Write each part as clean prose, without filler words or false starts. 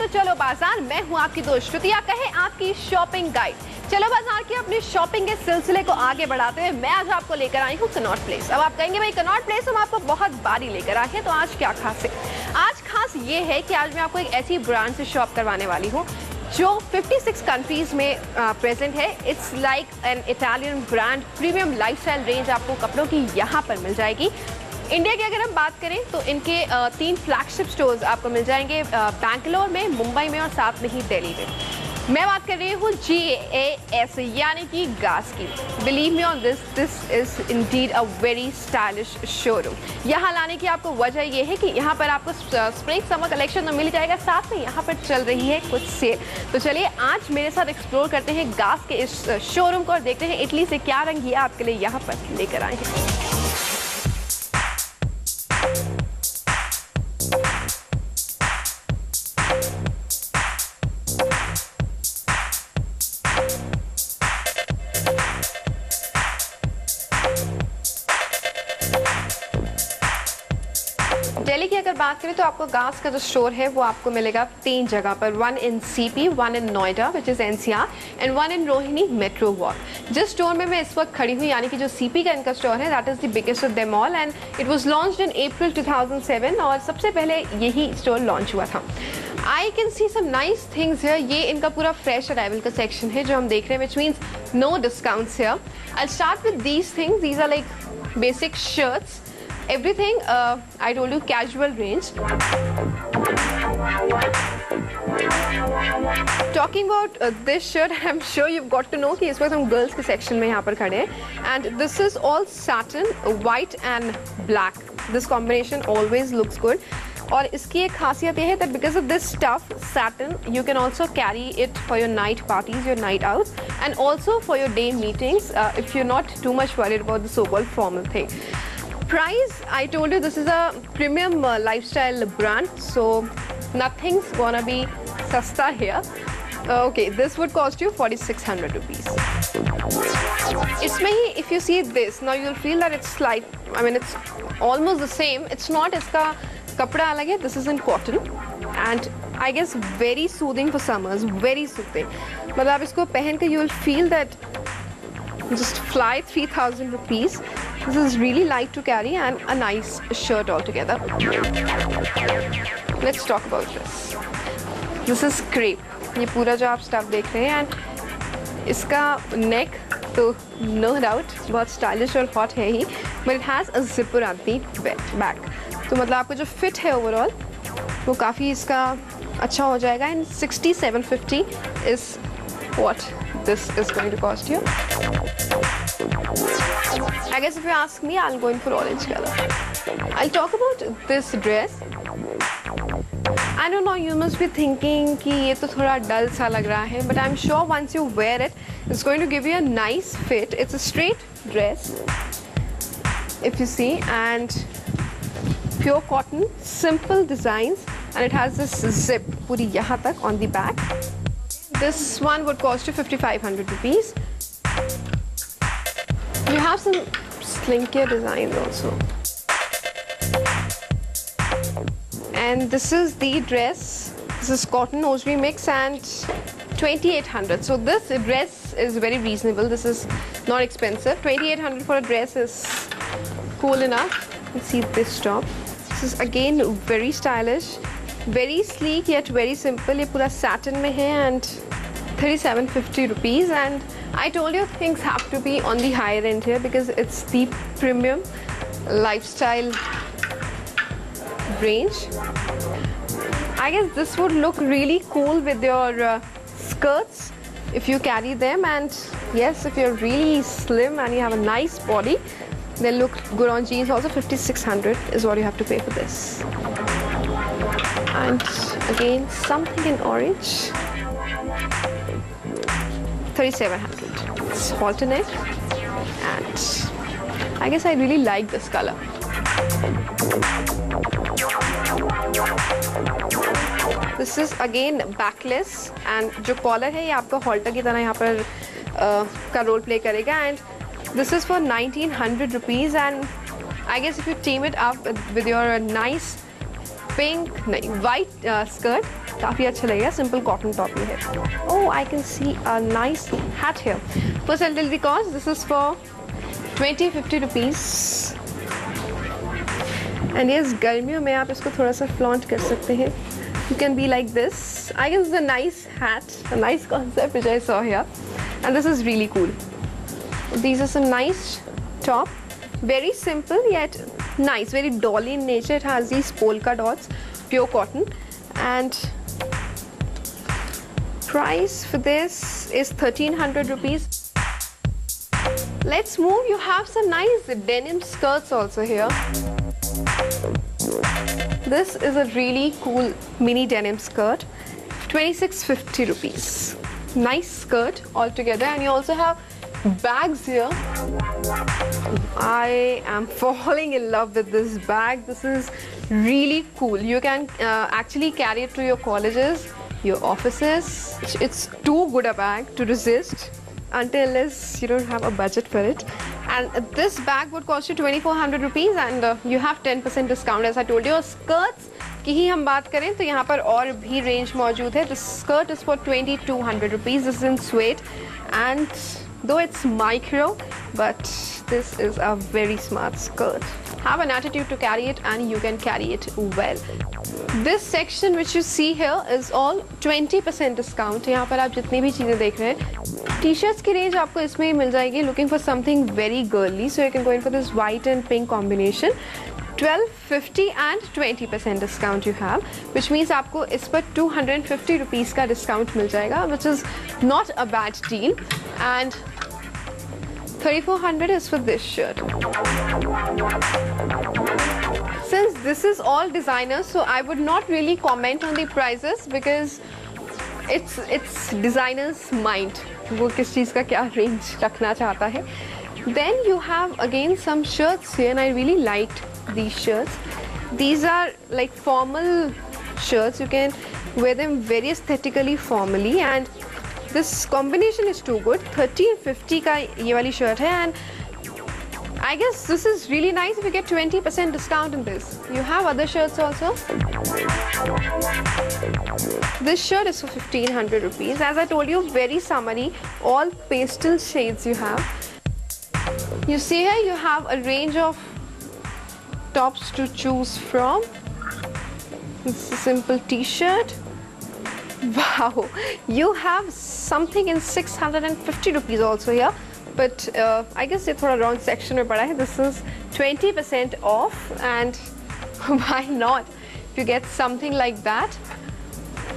तो चलो बाजार। मैं हूँ आपकी दोस्त श्रुति, या कहे आपकी शॉपिंग गाइड। चलो बाजार की अपनी शॉपिंग के सिलसिले को आगे बढ़ाते हुए मैं आज आपको लेकर आई हूँ कनॉट प्लेस। अब आप कहेंगे भाई कनॉट प्लेस हम आपको बहुत बारी लेकर आए हैं, तो आज क्या खास है? आज खास ये है कि आज मैं आपको एक ऐसी ब्रांड से शॉप करवाने वाली हूँ जो 56 कंट्रीज में प्रेजेंट है। It's like an Italian brand. Premium lifestyle range आपको कपड़ों की यहाँ पर मिल जाएगी। इंडिया की अगर हम बात करें तो इनके 3 फ्लैगशिप स्टोर्स आपको मिल जाएंगे बैंगलोर में, मुंबई में और साथ में ही दिल्ली में। मैं बात कर रही हूँ GAS यानी कि गास की। Believe me on this is indeed a very stylish showroom. यहाँ लाने की आपको वजह ये है कि यहाँ पर आपको स्प्रिंग समर कलेक्शन तो मिल जाएगा, साथ में यहाँ पर चल रही है कुछ सेल। तो चलिए आज मेरे साथ एक्सप्लोर करते हैं गास के इस शोरूम को और देखते हैं इटली से क्या रंगीला आपके लिए यहाँ पर लेकर आए हैं। दिल्ली की अगर बात करें तो आपको गास का जो स्टोर है वो आपको मिलेगा 3 जगह पर। 1 इन CP, 1 in Noida which is NCR and 1 in Rohini metro walk. जिस स्टोर में मैं इस वक्त खड़ी हुई यानी कि जो CP का इनका स्टोर है that is the biggest of them all and it was launched in April 2007 और सबसे पहले यही स्टोर लॉन्च हुआ था। I can see some nice things here. ये इनका पूरा फ्रेश अराइवल का सेक्शन है जो हम देख रहे हैं, which means no discounts here. I start with these things. These are like basic shirts, everything I told you casual range. Talking about this shirt, I'm sure you've got to know कि इस वक्त हम girls के section में यहाँ पर खड़े हैं and this is all satin, white and black. This combination always looks good. और इसकी एक खासियत ये है that because of this stuff satin you can also carry it for your night parties, your night outs and also for your day meetings if you're not too much worried about the so-called formal thing. Price, I told you this is a premium lifestyle brand, so nothing's gonna be sasta here. Okay, this would cost you 4,600 rupees. इसमें ही if you see this, now you'll feel that it's like, I mean it's almost the same. It's not, इसका कपड़ा अलग है. This is in cotton and I guess very soothing for summers, very soothing. मतलब आप इसको पहन के you'll feel that just fly 3,000 rupees. This is really light to carry and a nice shirt altogether. Let's talk about this. This is crepe. ये पूरा जो आप stuff देख रहे हैं and इसका neck तो no doubt बहुत स्टाइलिश और हॉट है ही, but it has a zipper at the back. तो मतलब आपको जो फिट है ओवरऑल वो काफ़ी इसका अच्छा हो जाएगा and 6,750 is what this is going to cost you. I guess if you ask me, I'll go in for orange color. I'll talk about this dress. I don't know, you must be thinking कि ये तो थोड़ा dull सा लग रहा है, but I'm sure once you wear it, it's going to give you a nice fit. It's a straight dress, if you see, and pure cotton, simple designs, and it has this zip पूरी यहाँ तक on the back. This one would cost you 5,500 rupees. You have some slinkier designs also. And this is the dress. This is cotton hosiery mix and 2,800. So this dress is very reasonable. This is not expensive. 2,800 for a dress is cool enough. Let's see this top. This is again very stylish, very sleek yet very simple. ये पूरा satin में है and 3,750 rupees. And I told you things have to be on the higher end here because it's the premium lifestyle range. I guess this would look really cool with your skirts if you carry them, and yes, if you're really slim and you have a nice body, they'll look good on jeans. Also 5,600 is what you have to pay for this. And again something in orange, 3,700. It's alternate and I guess I really like this color. This is again backless and जो collar है ये आपका halter की तरह यहाँ पर का role play करेगा and this is for 1,900 rupees and I guess if you team it up with your nice pink white skirt काफ़ी अच्छा लगेगा, सिंपल कॉटन टॉप ये है। Oh, I can see a nice hat here. First I tell the cost, this is for 20-50 rupees. And yes, गर्मियों में आप इसको थोड़ा सा फ्लॉन्ट कर सकते हैं। You can be like this. I guess it's a nice hat, a nice concept which I saw here, and this is really cool. These are some nice top, very simple yet nice, very dolly in nature. It has these polka dots, pure cotton, and price for this is 1300 rupees. Let's move. You have some nice denim skirts also here. This is a really cool mini denim skirt, 2650 rupees. Nice skirt altogether, and you also have bags here. I am falling in love with this bag. This is really cool. You can actually carry it to your colleges, your offices. It's too good a bag to resist unless you don't have a budget for it. And this bag would cost you 2400 rupees, and you have 10% discount as I told you. Skirts की ही हम बात करें तो यहाँ पर और भी range मौजूद है. This skirt is for 2200 rupees. This is in suede, and though it's micro, but this is a very smart skirt. Have an attitude to carry it, and you can carry it well. This section which you see here is all 20% discount. यहाँ पर आप जितनी भी चीज़ें देख रहे हैं, T-shirts की रेंज आपको इसमें ही मिल जाएगी. Looking for something very girly, so you can go in for this white and pink combination. 1250 and 20% discount you have, which means आपको इस पर 250 rupees का discount मिल जाएगा, which is not a bad deal. And 3400 is for this shirt. Since this is all designers, so I would not really comment on the prices because it's designer's mind. वो किस चीज़ का क्या range रखना चाहता है. Then you have again some shirts here, and I really liked these shirts. These are like formal shirts. You can wear them very aesthetically formally, and this combination is too good. 1350 का ये वाली shirt है, and I guess this is really nice if you get 20% discount in this. You have other shirts also. This shirt is for 1500 rupees. As I told you, very summery, all pastel shades you have. You see here you have a range of tops to choose from. It's a simple t-shirt. Wow, you have something in 650 rupees also here, but I guess it's थोड़ा wrong section में पड़ा है. This is 20% off, and why not if you get something like that.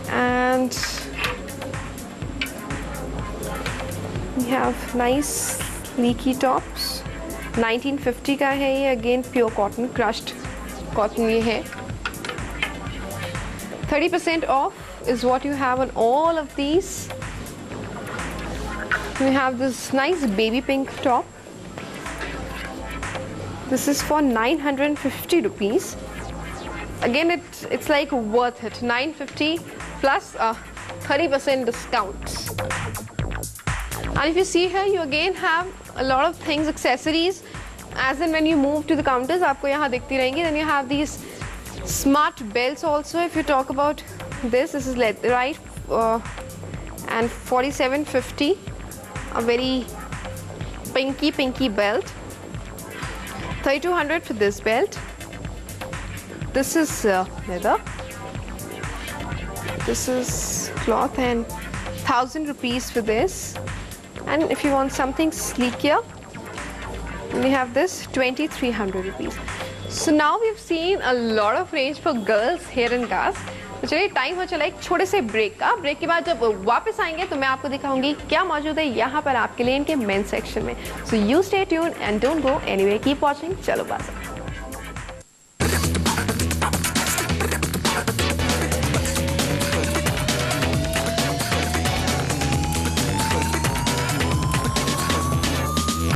And we have nice leaky tops. 1950 का है ये, again pure cotton, crushed cotton ये है. 30% off is what you have on all of these. We have this nice baby pink top. This is for 950 rupees. Again, it's like worth it. 950 plus a 30% discount. And if you see here, you again have a lot of things, accessories. As in when you move to the counters, आपको यहाँ दिखती रहेंगी. Then you have these smart belts also. If you talk about this is right, and 4750, a very pinky belt. 3200 for this belt. This is leather. This is cloth, and 1000 rupees for this. And if you want something sleeker, we have this 2300 rupees. So now we've seen a lot of range for girls here in GAS. तो चलिए time हो चला एक छोटे से break का. Break के बाद जब वापस आएंगे तो मैं आपको दिखाऊंगी क्या मौजूद है यहाँ पर आपके लिए इनके मेन सेक्शन में. So you stay tuned and don't go anywhere, keep watching. चलो बात.